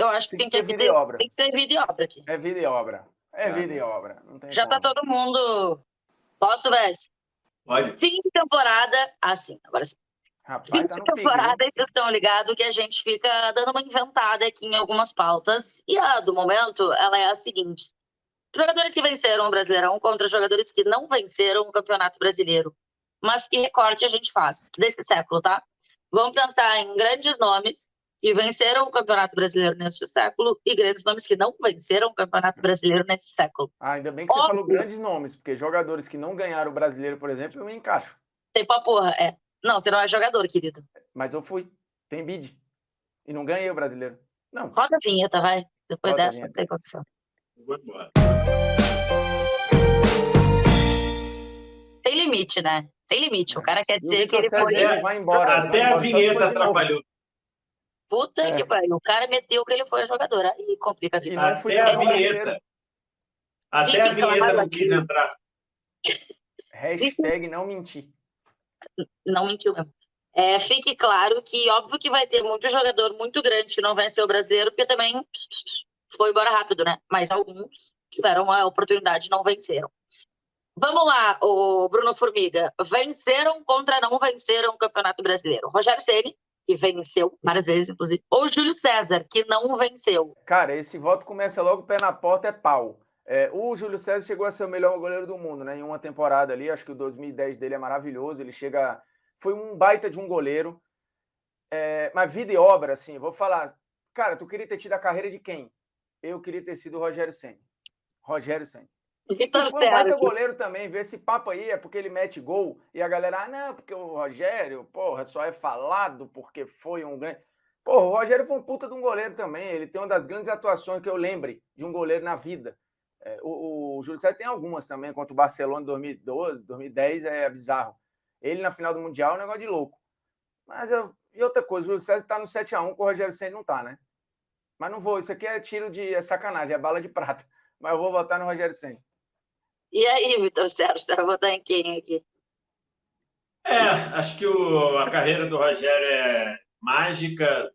Eu acho que tem que ser vida e tem obra. que ser vida e obra aqui. É vida e obra. É vida e obra. Não tem Já tá como. todo mundo... Posso, Vess? Pode. Fim de temporada... Ah, sim. Agora sim. Fim Rapaz, tá de no pique, viu? temporada, e vocês estão ligados que a gente fica dando uma inventada aqui em algumas pautas. E a do momento, ela é a seguinte. Jogadores que venceram o Brasileirão contra jogadores que não venceram o Campeonato Brasileiro. Mas que recorte a gente faz desse século, tá? Vamos pensar em grandes nomes que venceram o Campeonato Brasileiro neste século e grandes nomes que não venceram o Campeonato Brasileiro nesse século. Ah, ainda bem que você falou grandes nomes, porque jogadores que não ganharam o Brasileiro, por exemplo, eu me encaixo. Tem pra porra, é. Não, você não é jogador, querido. Mas eu fui. Tem bid. E não ganhei o Brasileiro. Não. Roda a vinheta, vai. Depois Roda a dessa, vinheta. não tem condição. Vou embora. Tem limite, né? Tem limite. O cara quer E o dizer que Vitor ele César, foi... ele vai embora. ele Até vai a embora só se for vinheta de novo. atrapalhou. Puta que pariu. O cara meteu que ele foi jogador. Aí complica a vida. E não fui Até a campeão vinheta. brasileiro. Até a Fique vinheta claro não aqui. quis entrar. Hashtag não mentir. Não mentiu mesmo. Fique claro que, óbvio que vai ter muito jogador muito grande que não venceu o Brasileiro, porque também foi embora rápido, né? Mas alguns tiveram a oportunidade e não venceram. Vamos lá, o Bruno Formiga. Venceram contra não venceram o Campeonato Brasileiro. Rogério Ceni, que venceu várias vezes, inclusive. Ou Júlio César, que não venceu. Cara, esse voto começa logo pé na porta, é pau. O Júlio César chegou a ser o melhor goleiro do mundo, né? Em uma temporada ali, acho que o 2010 dele é maravilhoso. Ele chega... Foi um baita de um goleiro. Mas vida e obra, assim, vou falar... Cara, tu queria ter tido a carreira de quem? Eu queria ter sido o Rogério Ceni. Rogério Ceni. Que foi um baita goleiro também, ver esse papo aí, é porque ele mete gol, e a galera, não, porque o Rogério, porra, só é falado porque foi um grande... Porra, o Rogério foi um puta de um goleiro também, ele tem uma das grandes atuações que eu lembre de um goleiro na vida. O Júlio César tem algumas também, contra o Barcelona em 2012, 2010, é bizarro. Ele na final do Mundial é um negócio de louco. E outra coisa, o Júlio César tá no 7-1, com o Rogério Ceni não tá, né? Mas não vou, isso aqui é tiro de... é sacanagem, é bala de prata. Mas eu vou votar no Rogério Ceni. E aí, Vitor Sérgio, você vai votar em quem aqui? Acho que a carreira do Rogério é mágica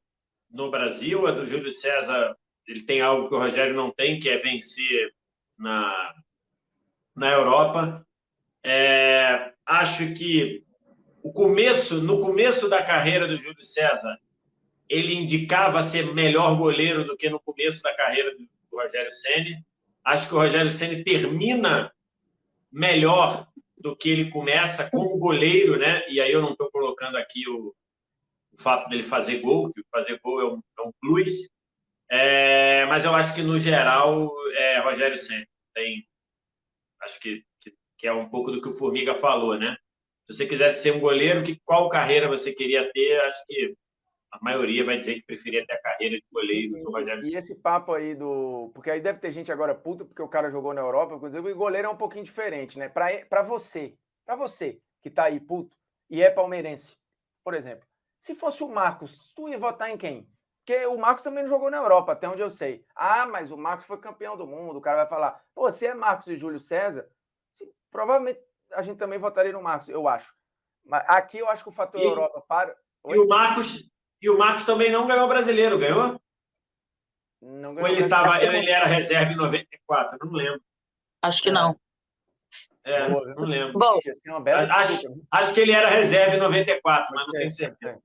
no Brasil. A do Júlio César, ele tem algo que o Rogério não tem, que é vencer na Europa. Acho que no começo da carreira do Júlio César, ele indicava ser melhor goleiro do que no começo da carreira do Rogério Ceni. Acho que o Rogério Ceni termina melhor do que ele começa como goleiro, né? E aí eu não estou colocando aqui o fato dele fazer gol, que fazer gol é um plus. Mas eu acho que, no geral, Rogério Ceni. Acho que é um pouco do que o Formiga falou, né? Se você quisesse ser um goleiro, qual carreira você queria ter? Acho que a maioria vai dizer que preferia ter a carreira de goleiro do Rogério Ceni. E esse papo aí do... Porque aí deve ter gente agora puta, porque o cara jogou na Europa, e goleiro é um pouquinho diferente, né? Pra você que tá aí puto e é palmeirense, por exemplo, se fosse o Marcos, tu ia votar em quem? Porque o Marcos também não jogou na Europa, até onde eu sei. Mas o Marcos foi campeão do mundo, o cara vai falar, pô, se é Marcos e Júlio César, provavelmente a gente também votaria no Marcos, eu acho. Mas aqui eu acho que o fator Europa para... E o Marcos também não ganhou o Brasileiro, ganhou? Não Ou ganhou ele era reserva em 94? Não lembro. Acho que não. Não lembro. Bom, acho que ele era reserva em 94, mas não tenho certeza.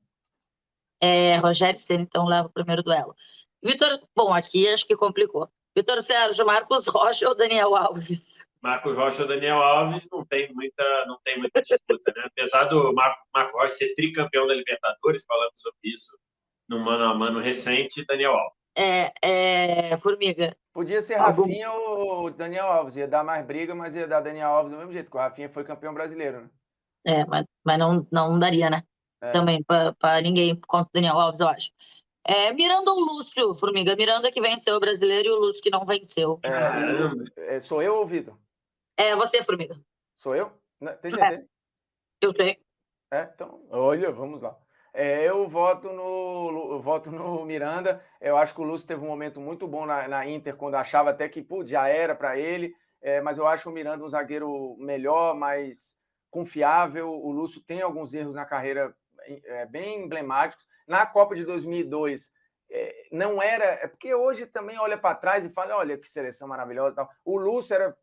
Rogério Ceni, então, leva o primeiro duelo. Vitor, bom, aqui acho que complicou. Vitor Sérgio, Marcos Rocha ou Daniel Alves? Marcos Rocha ou Daniel Alves não tem muita disputa, né? Apesar do Marcos Rocha ser tricampeão da Libertadores, falando sobre isso no mano a mano recente, Daniel Alves. Formiga. Podia ser Rafinha ou Daniel Alves, ia dar mais briga, mas ia dar Daniel Alves do mesmo jeito, porque o Rafinha foi campeão brasileiro, né? Mas não daria, né? Também para ninguém contra o Daniel Alves, eu acho. Miranda ou Lúcio, Formiga? Miranda que venceu o Brasileiro e o Lúcio que não venceu. Sou eu ou o Vitor? Você, Formiga. Sou eu? Tem certeza? Eu tenho. Então, olha, vamos lá. Eu voto no Miranda. Eu acho que o Lúcio teve um momento muito bom na Inter, quando achava até que já era para ele. Mas eu acho o Miranda um zagueiro melhor, mais confiável. O Lúcio tem alguns erros na carreira bem emblemáticos. Na Copa de 2002, não era... É porque hoje também olha para trás e fala, olha que seleção maravilhosa e tal. O Lúcio era,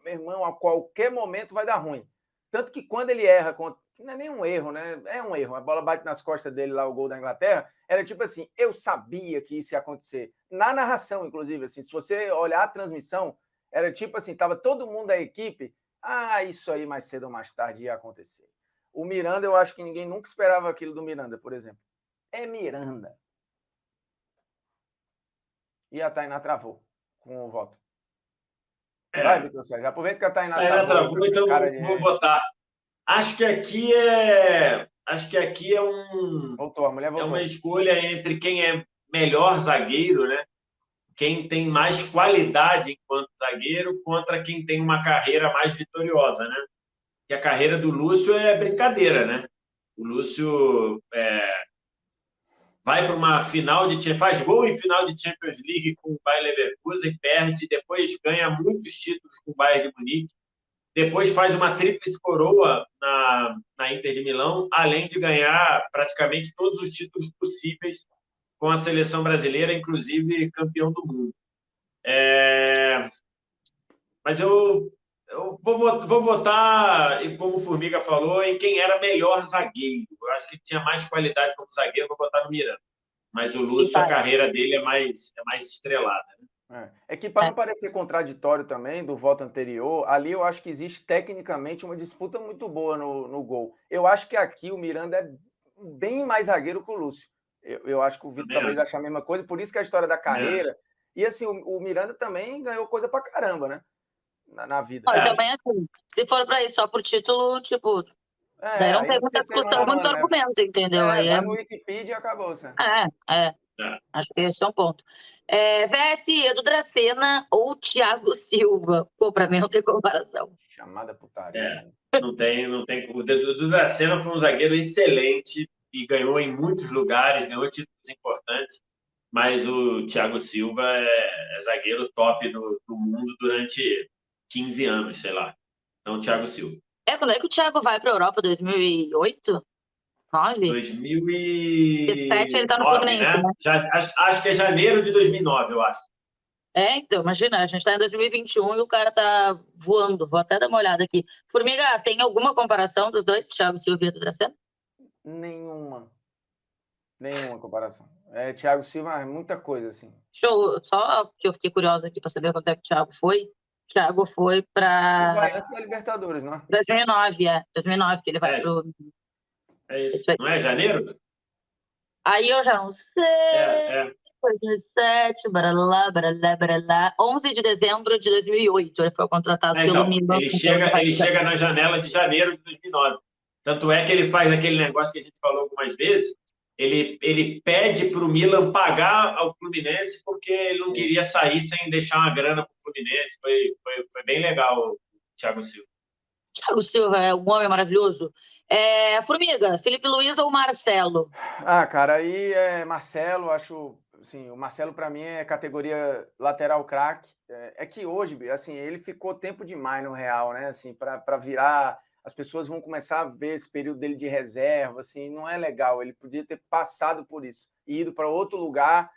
meu irmão, a qualquer momento vai dar ruim. Tanto que quando ele erra, não é nem um erro, né? É um erro. A bola bate nas costas dele lá, o gol da Inglaterra. Era tipo assim, eu sabia que isso ia acontecer. Na narração, inclusive, assim, se você olhar a transmissão, era tipo assim, tava todo mundo da equipe, isso aí mais cedo ou mais tarde ia acontecer. O Miranda, eu acho que ninguém nunca esperava aquilo do Miranda, por exemplo. É Miranda. E a Tainá travou com o voto. Vai, Vitor Sérgio. Aproveita que a Tainá travou, então vou votar. Acho que aqui é Voltou, a mulher voltou. uma escolha entre quem é melhor zagueiro, né? Quem tem mais qualidade enquanto zagueiro contra quem tem uma carreira mais vitoriosa, né? Que a carreira do Lúcio é brincadeira, né? O Lúcio vai para uma final faz gol em final de Champions League com o Bayer Leverkusen, perde, depois ganha muitos títulos com o Bayern de Munique, depois faz uma tríplice coroa na Inter de Milão, além de ganhar praticamente todos os títulos possíveis com a seleção brasileira, inclusive campeão do mundo. Mas eu vou votar, e como o Formiga falou, em quem era melhor zagueiro. Eu acho que tinha mais qualidade como zagueiro, vou votar no Miranda. Mas o Lúcio, a carreira dele é mais estrelada. Né? É que, para não parecer contraditório também do voto anterior, ali eu acho que existe tecnicamente uma disputa muito boa no gol. Eu acho que aqui o Miranda é bem mais zagueiro que o Lúcio. Eu acho que o Vitor talvez ache a mesma coisa, por isso que a história da carreira... E assim, o Miranda também ganhou coisa pra caramba, né? Na vida. Também, assim, se for pra ir só por título, tipo, daí não tem muita discussão, muito argumento, entendeu? Vai no Wikipedia e acabou, sabe? Acho que esse é um ponto. VS, Edu Dracena ou Thiago Silva? Pô, pra mim não tem comparação. Chamada putaria. Não tem. O Edu Dracena foi um zagueiro excelente e ganhou em muitos lugares, ganhou títulos importantes, mas o Thiago Silva é zagueiro top do mundo durante 15 anos, sei lá. Então, Thiago Silva. Quando é que o Thiago vai para a Europa? 2008? 9? 2007 ele tá no Fluminense, né? Acho que é janeiro de 2009, eu acho. Então, imagina, a gente está em 2021 e o cara tá voando. Vou até dar uma olhada aqui. Formiga, tem alguma comparação dos dois, Thiago Silva e Edu Dracena? Nenhuma comparação. Thiago Silva é muita coisa, assim. Show. Só que eu fiquei curiosa aqui para saber quanto é que o Thiago foi. O Thiago foi para... Antes da Libertadores, não é? 2009, 2009 que ele vai pro... É isso. Não é janeiro? Aí eu já não sei. 2007, baralá, 11 de dezembro de 2008, ele foi contratado pelo Milan. Ele chega na janela de janeiro de 2009. Tanto é que ele faz aquele negócio que a gente falou algumas vezes, ele pede para o Milan pagar ao Fluminense porque ele não queria sair sem deixar uma grana para o Fluminense. Foi bem legal o Thiago Silva. Thiago Silva é um homem maravilhoso. Formiga, Felipe Luiz ou Marcelo? Cara, aí é Marcelo, acho... Assim, o Marcelo, para mim, é categoria lateral craque. É que hoje, assim, ele ficou tempo demais no Real, né? Assim, para virar... As pessoas vão começar a ver esse período dele de reserva, assim, não é legal. Ele podia ter passado por isso e ido para outro lugar,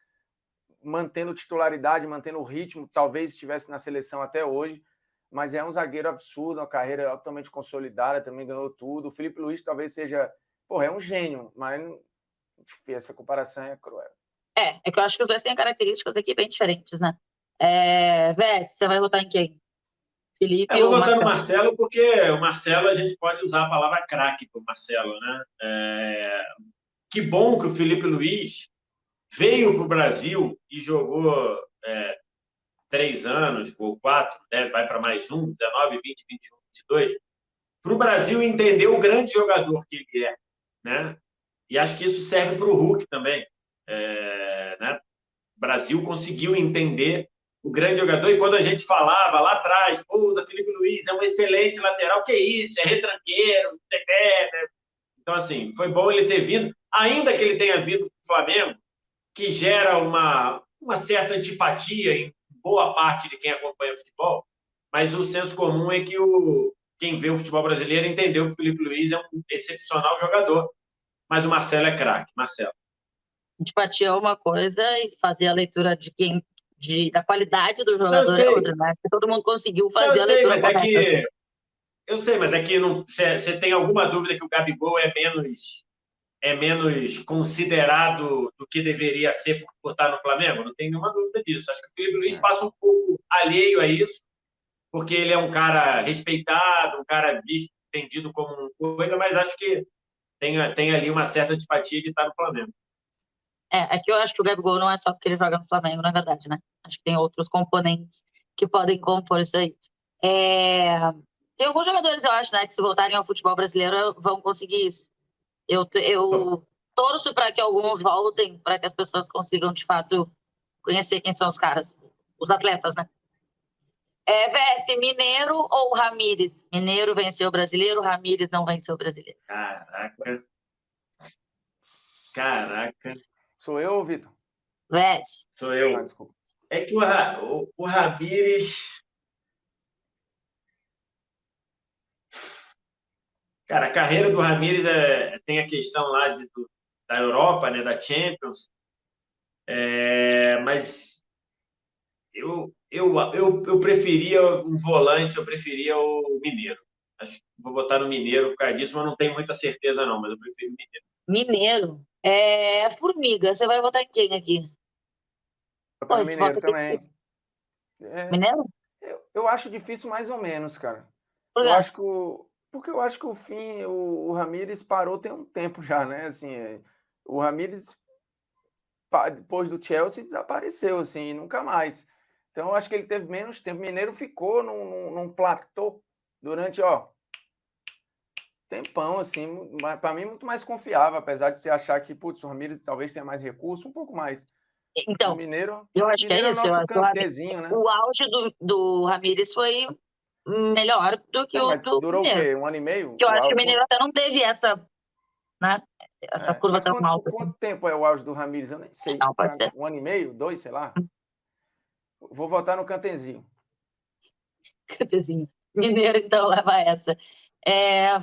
mantendo titularidade, mantendo o ritmo, talvez estivesse na seleção até hoje, mas é um zagueiro absurdo, uma carreira altamente consolidada, também ganhou tudo. O Felipe Luiz talvez seja... é um gênio, mas essa comparação é cruel. É que eu acho que os dois têm características aqui bem diferentes, né? Vés, você vai votar em quem? Felipe ou Marcelo? Eu vou votar no Marcelo porque o Marcelo a gente pode usar a palavra craque para o Marcelo, né? Que bom que o Felipe Luiz veio para o Brasil e jogou 3 anos ou 4, né? Vai para mais 19, 20, 21, 22, para o Brasil entender o grande jogador que ele é, né? E acho que isso serve para o Hulk também. Né? O Brasil conseguiu entender o grande jogador, e quando a gente falava lá atrás, da Felipe Luiz é um excelente lateral, que isso, é retranqueiro, né? Então, assim, foi bom ele ter vindo, ainda que ele tenha vindo para o Flamengo, que gera uma certa antipatia em boa parte de quem acompanha o futebol, mas o senso comum é que quem vê o futebol brasileiro entendeu que o Felipe Luiz é um excepcional jogador, mas o Marcelo é craque, Marcelo. Antipatia é uma coisa e fazer a leitura da qualidade do Não, eu jogador é sei. outra, né? Se todo mundo conseguiu Não, eu fazer a sei, leitura mas é correta. que eu sei, mas é que você tem alguma dúvida que o Gabigol é menos considerado do que deveria ser por estar no Flamengo? Não tem nenhuma dúvida disso. Acho que o Felipe Luiz É. passa um pouco alheio a isso, porque ele é um cara respeitado, um cara visto, entendido como um coisa, mas acho que tem ali uma certa antipatia de estar no Flamengo. É que eu acho que o Gabigol não é só porque ele joga no Flamengo, na verdade, né? Acho que tem outros componentes que podem compor isso aí. É, Tem alguns jogadores, eu acho, né, que se voltarem ao futebol brasileiro vão conseguir isso. Eu torço para que alguns voltem, para que as pessoas consigam, de fato, conhecer quem são os caras, os atletas, né? VS, Mineiro ou Ramires? Mineiro venceu o brasileiro, Ramires não venceu o brasileiro. Caraca. Caraca. Sou eu, Vitor? VS. Sou eu. Desculpa. É que o Ramires. Cara, a carreira do Ramires tem a questão lá da Europa, né, da Champions, mas eu preferia um volante, eu preferia o Mineiro. Acho que vou votar no Mineiro por causa disso, mas não tenho muita certeza não, mas eu prefiro o Mineiro. Mineiro. Formiga, você vai votar em quem aqui? Vou Pô, no esse voto Mineiro aqui é também. difícil. É, Mineiro? eu acho difícil mais ou menos, cara. Por Eu quê? acho que porque eu acho que o Ramires parou tem um tempo já, né? Assim, o Ramires depois do Chelsea desapareceu, assim, nunca mais. Então eu acho que ele teve menos tempo. O Mineiro ficou num platô durante, tempão, assim, para mim muito mais confiável, apesar de você achar que, putz, o Ramires talvez tenha mais recurso, um pouco mais. Mas o Então, Mineiro, eu acho que Mineiro é é o isso. Eu nosso acho que cantezinho, né? o auge do Ramires foi melhor do que É, o mas do durou o Mineiro. quê? Um ano e meio? Que eu O acho que o auge? Mineiro até não teve né, essa curva Mas tão quanto, alta assim. quanto tempo é o auge do Ramires? Eu nem sei. Não, pode ser. Um ano e meio? 2, sei lá. Vou votar no cantezinho. Cantezinho. Mineiro, então, leva essa.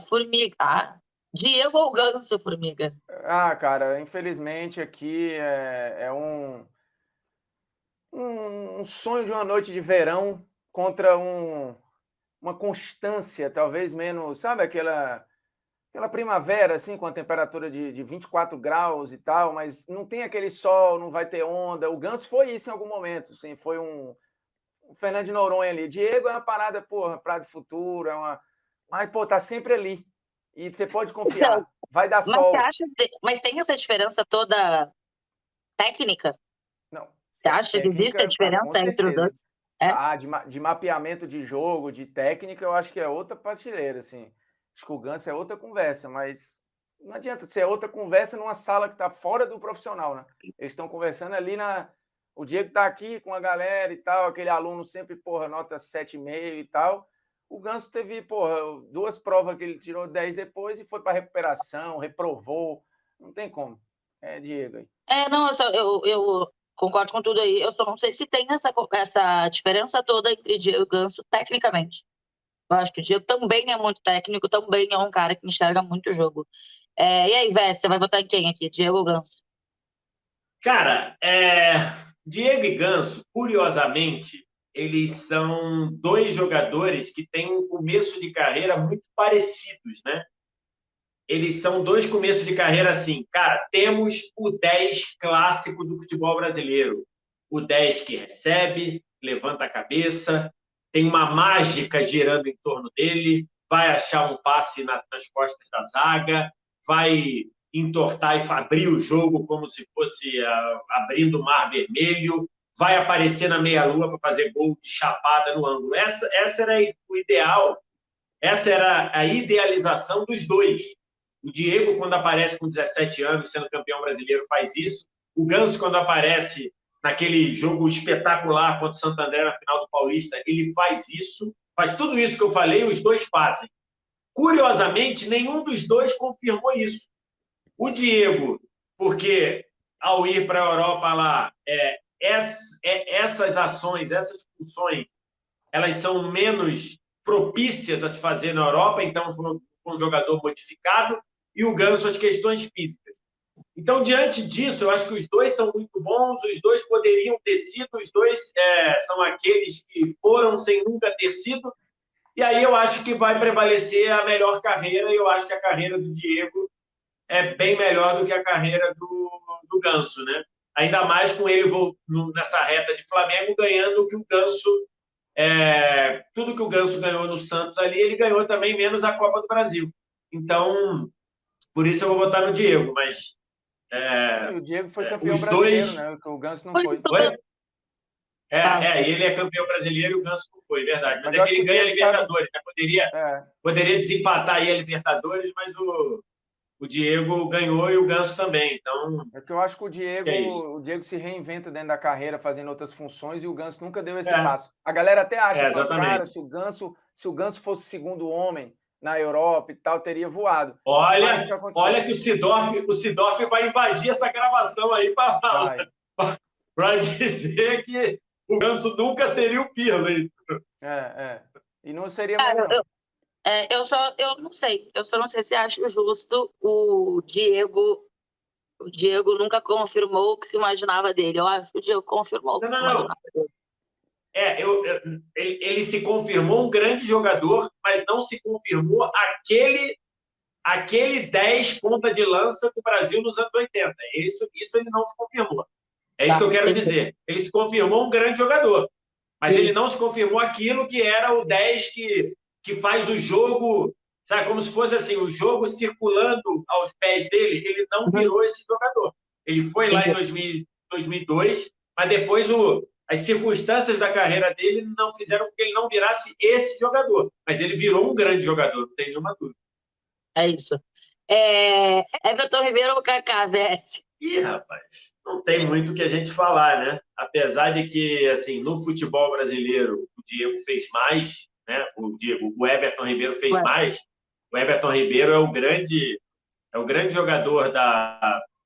Formiga. Diego ou Ganso, Formiga? Cara, infelizmente aqui é um sonho de uma noite de verão contra uma constância, talvez menos, sabe aquela primavera, assim, com a temperatura de 24 graus e tal, mas não tem aquele sol, não vai ter onda. O Ganso foi isso em algum momento, assim, foi o Fernando de Noronha ali. Diego é uma parada, porra, praia do futuro, mas, pô, tá sempre ali. E você pode Então, confiar, vai dar mas você sol. acha. Mas tem essa diferença toda técnica? Não, Você acha que existe a técnica, com diferença entre os certeza. dois? É? De mapeamento de jogo, de técnica, eu acho que é outra prateleira, assim. Acho que o Ganso é outra conversa, mas não adianta ser outra conversa numa sala que está fora do profissional, né? Eles estão conversando ali O Diego está aqui com a galera e tal, aquele aluno sempre, porra, nota 7,5 e tal. O Ganso teve, porra, 2 provas que ele tirou 10 depois e foi para recuperação, reprovou. Não tem como. É Diego aí. Não, eu concordo com tudo aí. Eu só não sei se tem essa diferença toda entre Diego e Ganso tecnicamente. Eu acho que o Diego também é muito técnico, também é um cara que enxerga muito o jogo. E aí, Vé, você vai votar em quem aqui? Diego ou Ganso? Cara, Diego e Ganso, curiosamente, eles são dois jogadores que têm um começo de carreira muito parecidos, né? Eles são dois começos de carreira assim, cara, temos o 10 clássico do futebol brasileiro. O 10 que recebe, levanta a cabeça, tem uma mágica girando em torno dele, vai achar um passe nas costas da zaga, vai entortar e abrir o jogo como se fosse abrindo o mar vermelho, vai aparecer na meia-lua para fazer gol de chapada no ângulo. Essa era o ideal, essa era a idealização dos dois. O Diego, quando aparece com 17 anos, sendo campeão brasileiro, faz isso. O Ganso, quando aparece naquele jogo espetacular contra o Santo André na final do Paulista, ele faz isso. Faz tudo isso que eu falei, os dois fazem. Curiosamente, nenhum dos dois confirmou isso. O Diego, porque ao ir para a Europa lá, essas ações, essas funções, elas são menos propícias a se fazer na Europa, então foi um jogador modificado, e o Ganso as questões físicas. Então, diante disso, eu acho que os dois são muito bons, os dois poderiam ter sido, os dois são aqueles que foram sem nunca ter sido, e aí eu acho que vai prevalecer a melhor carreira, e eu acho que a carreira do Diego é bem melhor do que a carreira do Ganso, né? Ainda mais com ele nessa reta de Flamengo ganhando o que o Ganso tudo que o Ganso ganhou no Santos ali, ele ganhou também, menos a Copa do Brasil. Então, por isso eu vou votar no Diego, mas E o Diego foi campeão os brasileiro, dois. né? O Ganso não Pois foi. Oi? Fala. Ele é campeão brasileiro e o Ganso não foi, verdade. Mas Mas é eu que acho que ele o ganha a Diego sabe. Libertadores, né? Poderia desempatar aí a Libertadores, mas o Diego ganhou e o Ganso também. Então, É que eu acho que acho que é isso. o Diego se reinventa dentro da carreira, fazendo outras funções, e o Ganso nunca deu esse É, passo. A galera até acha, fala, cara, exatamente. se o Ganso fosse segundo homem na Europa e tal, teria voado. Mas nunca Olha aconteceu. que o Sidorf vai invadir essa gravação aí Vai. para dizer que o Ganso nunca seria o Pirlo. Hein? E não seria mesmo, Cara, não. eu não sei. Eu só não sei se acho justo o Diego. O Diego nunca confirmou o que se imaginava dele. Eu acho que o Diego confirmou o que se Não. imaginava dele. Ele se confirmou um grande jogador, mas não se confirmou aquele 10 ponta de lança do Brasil nos anos 80. Isso ele não se confirmou. É isso Tá, que eu quero entendi. dizer. Ele se confirmou um grande jogador, mas ele Isso. não se confirmou aquilo que era o 10 que faz o jogo, sabe, como se fosse assim, o jogo circulando aos pés dele. Ele não Uhum. virou esse jogador. Ele foi lá em Entendi. 2002, mas depois as circunstâncias da carreira dele não fizeram com que ele não virasse esse jogador. Mas ele virou um grande jogador, não tem nenhuma dúvida. É isso. Everton Ribeiro ou Kaká, VS? Ih, rapaz, não tem muito o que a gente falar, né? Apesar de que, assim, no futebol brasileiro, o Diego fez mais, né? O Everton Ribeiro fez Ué, mais. O Everton Ribeiro é o grande jogador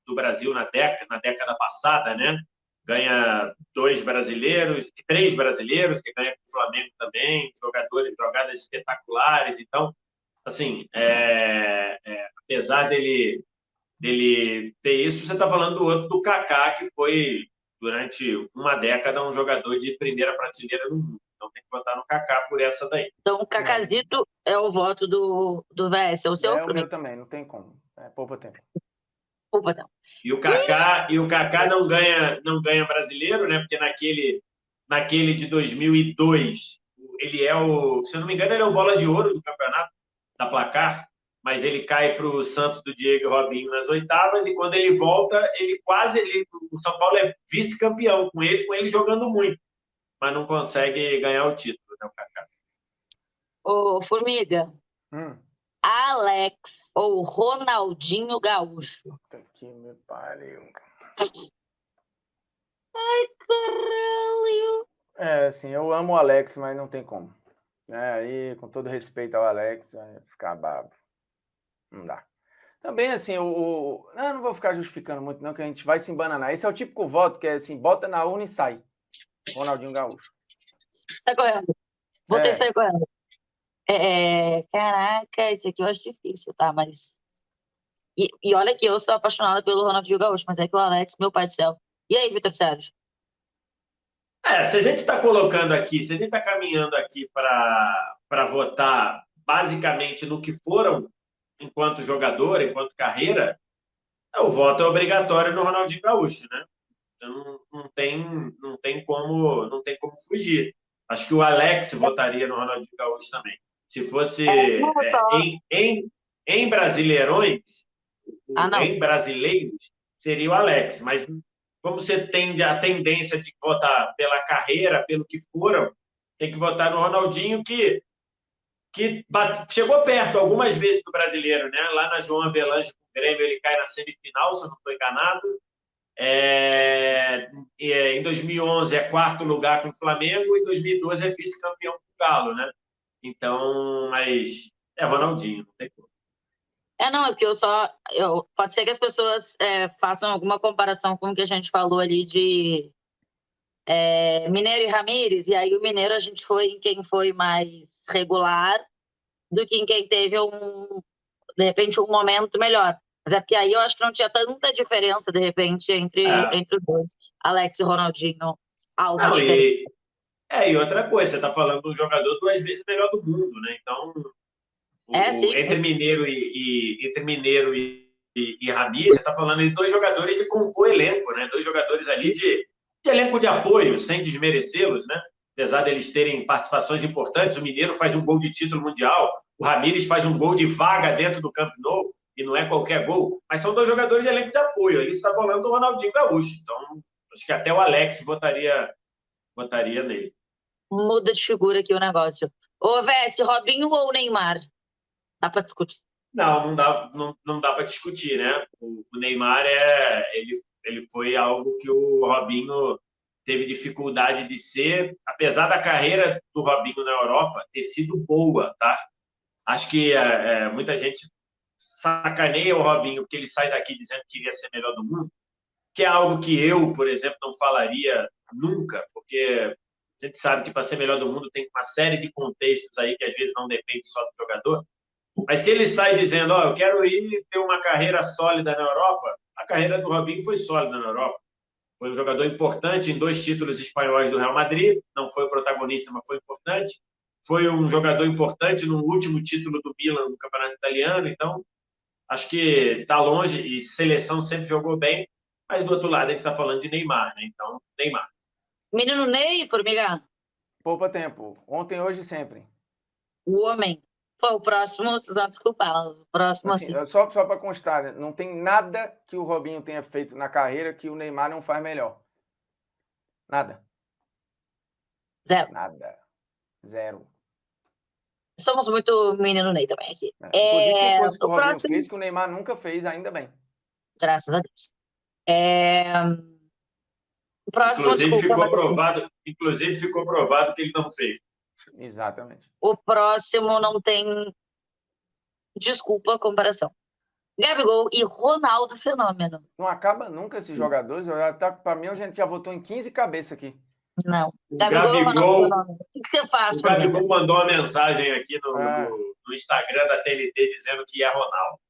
do Brasil na década passada, né? Ganha três brasileiros, que ganha com o Flamengo também, jogadas espetaculares. Então, assim, apesar dele ter isso, você está falando do outro, do Kaká, que foi, durante uma década, um jogador de primeira prateleira no mundo. Então tem que votar no Kaká por essa daí. então, o Cacazito é o voto do VS. É o seu, É o Formiga? meu também, não tem como. Poupa tempo. Desculpa, não. E o Kaká não ganha brasileiro, né? Porque naquele de 2002, ele se eu não me engano, ele é o bola de ouro do campeonato, da Placar, mas ele cai para o Santos do Diego e Robinho nas oitavas, e quando ele volta, o São Paulo é vice-campeão com ele jogando muito, mas não consegue ganhar o título, né, o Kaká. Ô, Formiga, Alex ou Ronaldinho Gaúcho? Puta que me pariu. Ai, caralho. Assim, eu amo o Alex, mas não tem como. Aí, com todo respeito ao Alex, vai ficar brabo. Não dá. Também, assim, não vou ficar justificando muito, não, que a gente vai se embananar. Esse é o típico voto que é assim, bota na urna e sai. Ronaldinho Gaúcho. Sai correndo. Votei sair correndo. Caraca, esse aqui eu acho difícil, tá? Mas. E olha que eu sou apaixonada pelo Ronaldinho Gaúcho, mas é que o Alex, meu pai do céu. E aí, Vitor Sérgio? Se a gente está colocando aqui, se a gente está caminhando aqui para votar basicamente no que foram enquanto jogador, enquanto carreira, o voto é obrigatório no Ronaldinho Gaúcho, né? Então não tem como fugir. Acho que o Alex votaria no Ronaldinho Gaúcho também. Se fosse em Brasileirões, em brasileiros, seria o Alex. Mas como você tem a tendência de votar pela carreira, pelo que foram, tem que votar no Ronaldinho, que chegou perto algumas vezes do brasileiro, né? Lá na João Avelange com o Grêmio, ele cai na semifinal, se eu não estou enganado. Em 2011 é quarto lugar com o Flamengo, e em 2012 é vice-campeão com o Galo, né? Então, mas Ronaldinho, não tem como. Não, é porque pode ser que as pessoas façam alguma comparação com o que a gente falou ali de Mineiro e Ramírez, e aí o Mineiro a gente foi em quem foi mais regular do que em quem teve de repente, um momento melhor. Mas é porque aí eu acho que não tinha tanta diferença, de repente, entre os dois. Alex e Ronaldinho, algo Não, diferente. e outra coisa, você está falando de um jogador 2 vezes melhor do mundo, né? Então, Sim. entre Mineiro e Ramires, você está falando de 2 jogadores de compor elenco, né? 2 jogadores ali de elenco de apoio, sem desmerecê-los, né? Apesar deles terem participações importantes, o Mineiro faz um gol de título mundial, o Ramires faz um gol de vaga dentro do Camp Nou, e não é qualquer gol, mas são 2 jogadores de elenco de apoio. Ali você está falando do Ronaldinho Gaúcho. Então, acho que até o Alex votaria nele. Muda de figura aqui o negócio. Ô, Vesse, Robinho ou Neymar? Dá pra discutir. Não dá para discutir, né? O Neymar ele foi algo que o Robinho teve dificuldade de ser, apesar da carreira do Robinho na Europa ter sido boa, tá? Acho que muita gente sacaneia o Robinho porque ele sai daqui dizendo que queria ser melhor do mundo, que é algo que eu, por exemplo, não falaria nunca, porque a gente sabe que para ser melhor do mundo tem uma série de contextos aí que às vezes não depende só do jogador. Mas se ele sai dizendo, eu quero ir ter uma carreira sólida na Europa, a carreira do Robinho foi sólida na Europa. Foi um jogador importante em 2 títulos espanhóis do Real Madrid, não foi protagonista, mas foi importante. Foi um jogador importante no último título do Milan no Campeonato Italiano. Então, acho que está longe, e seleção sempre jogou bem, mas do outro lado a gente está falando de Neymar, né? Então, Neymar. Menino Ney, Formiga? Poupa tempo. Ontem, hoje, sempre. O homem. Pô, o próximo, não, desculpa, o próximo assim. Só para constar, né? Não tem nada que o Robinho tenha feito na carreira que o Neymar não faz melhor. Nada. Zero. Nada. Zero. Somos muito menino Ney também aqui. Inclusive, tem coisas que o Robinho próximo... fez que o Neymar nunca fez, ainda bem. Graças a Deus. O próximo, inclusive, ficou provado que ele não fez. Exatamente. O próximo não tem desculpa a comparação. Gabigol e Ronaldo Fenômeno. Não acaba nunca esses jogadores. Para mim, a gente já votou em 15 cabeças aqui. Não. Gabigol e Ronaldo Fenômeno. O que você faz, o Gabigol mandou uma mensagem aqui no Instagram da TNT dizendo que é Ronaldo.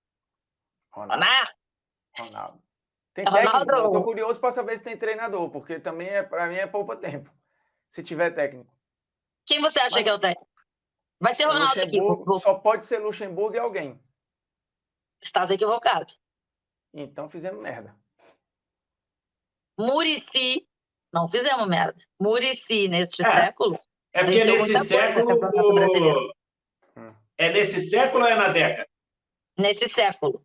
Ronaldo. Tem técnico? Ronaldo... Eu tô curioso para saber se tem treinador, porque também, para mim, é poupa tempo. Se tiver técnico. Quem você acha que é o técnico? Vai ser Ronaldo aqui. Só pode ser Luxemburgo e alguém. Estás equivocado. Então fizemos merda. Muricy. Não fizemos merda. Muricy, neste século. É porque nesse século. É nesse século ou é na década? Nesse século.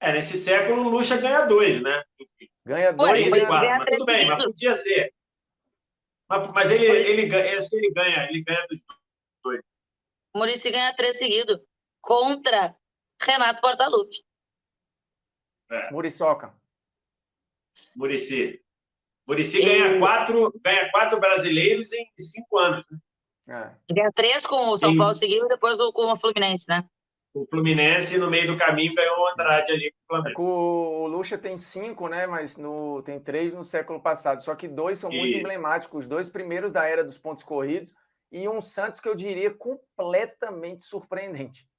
Nesse século o Luxa ganha 2, né? Ganha 2 e 4. Mas tudo bem, mas podia ser. Mas ele ganha dos 2. Muricy ganha 3 seguidos. Contra Renato Portaluppi. Muriçoca. Muricy ganha 4 brasileiros em 5 anos. Né? Ganha 3 com o São Paulo seguido e depois com o Fluminense, né? O Fluminense, no meio do caminho, ganhou o Andrade ali com o Flamengo. O Luxa tem 5, né? Mas tem 3 no século passado. Só que 2 são muito emblemáticos. Os 2 primeiros da era dos pontos corridos. E um Santos que eu diria completamente surpreendente.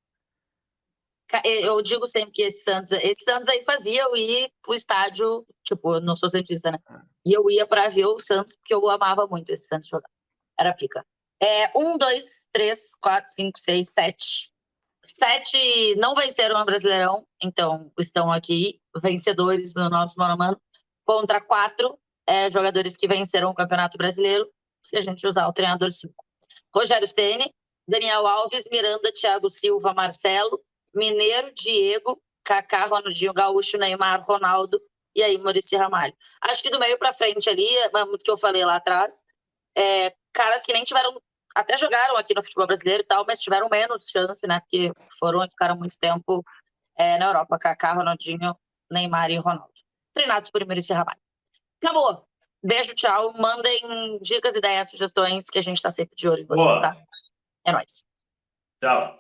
Eu digo sempre que esse Santos aí fazia eu ir pro estádio, tipo, eu não sou santista, né? E eu ia para ver o Santos, porque eu amava muito esse Santos jogar. Era pica. 1, 2, 3, 4, 5, 6, 7. 7 não venceram no Brasileirão, então estão aqui vencedores no nosso mano a mano, contra 4 jogadores que venceram o Campeonato Brasileiro, se a gente usar o treinador 5. Rogério Ceni, Daniel Alves, Miranda, Thiago Silva, Marcelo, Mineiro, Diego, Kaká, Ronaldinho Gaúcho, Neymar, Ronaldo e aí Muricy Ramalho. Acho que do meio para frente ali, muito que eu falei lá atrás, caras que nem tiveram, até jogaram aqui no futebol brasileiro e tal, mas tiveram menos chance, né? Porque ficaram muito tempo na Europa. Kaká, Ronaldinho, Neymar e Ronaldo. Treinados por Muricy Ramalho. Acabou. Beijo, tchau. Mandem dicas, ideias, sugestões, que a gente tá sempre de olho em vocês, tá? É nóis. Tchau.